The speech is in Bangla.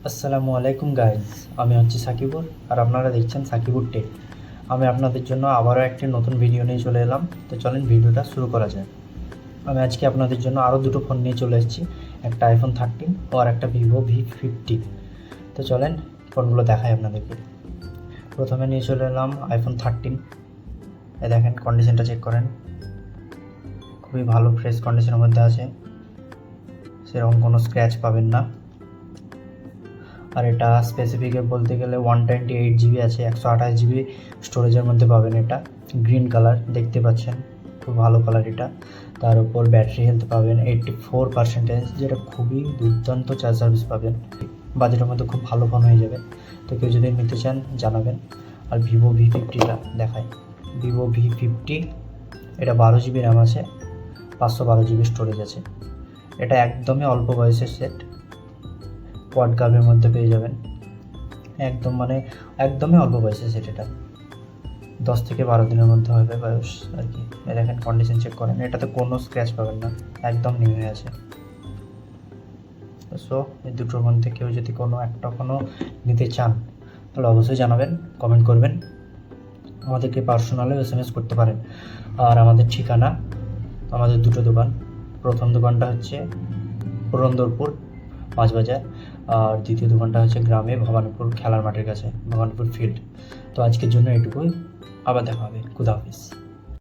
আসসালামু আলাইকুম গাইজ, আমি হচ্ছি সাকিবুর আর আপনারা দেখছেন সাকিবুর টেক। আমি আপনাদের জন্য আবারও একটি নতুন ভিডিও নিয়ে চলে এলাম। তো চলেন ভিডিওটা শুরু করা যায়। আমি আজকে আপনাদের জন্য আরও দুটো ফোন নিয়ে চলে এসেছি, একটা আইফোন 13 ও আর একটা ভিভো V50। তো চলেন ফোনগুলো দেখাই আপনাদেরকে। প্রথমে নিয়ে চলে এলাম আইফোন 13। দেখেন কন্ডিশনটা চেক করেন, খুবই ভালো ফ্রেশ কন্ডিশনের মধ্যে আছে, সেরকম কোনো স্ক্র্যাচ পাবেন না। আর এটা স্পেসিফিকে বলতে গেলে 128 GB আছে, 128 GB স্টোরেজের মধ্যে পাবেন। এটা গ্রিন কালার দেখতে পাচ্ছেন, খুব ভালো কালার এটা। তার উপর ব্যাটারি হেলথ পাবেন 84%, যেটা খুবই দুর্দান্ত চার্জ সার্ভিস পাবেন। বাজেটের মধ্যে খুব ভালো ফোন হয়ে যাবে। তো কেউ যদি নিতে চান জানাবেন। আর ভিভো V50টা দেখায়। ভিভো V50 এটা 12 GB র্যাম আছে, 512 GB স্টোরেজ আছে। এটা একদমই অল্প বয়সের সেট, কোয়াড কার্ভের মধ্যে পেয়ে যাবেন। একদমই অল্প বয়সে সেট। এটা 10 থেকে 12 দিনের মধ্যে হবে বয়স আর কি। দেখেন কন্ডিশন চেক করেন, এটাতে কোনো স্ক্র্যাচ পাবেন না, একদম নিউ হয়ে আছে। সো এই দুটোর মধ্যে কেউ যদি কোনো নিতে চান তাহলে অবশ্যই জানাবেন, কমেন্ট করবেন, আমাদেরকে পার্সোনালি SMS করতে পারেন। আর আমাদের ঠিকানা, আমাদের দুটো দোকান। প্রথম দোকানটা হচ্ছে পুরন্দরপুর মাছবাজার, আর দ্বিতীয় দোকানটা হচ্ছে গ্রামে ভবানীপুর খেলার মাঠের কাছে, ভবানীপুর ফিল্ড। তো আজকের জন্য এটুকুই, আবার দেখা হবে। খুদা হাফিজ।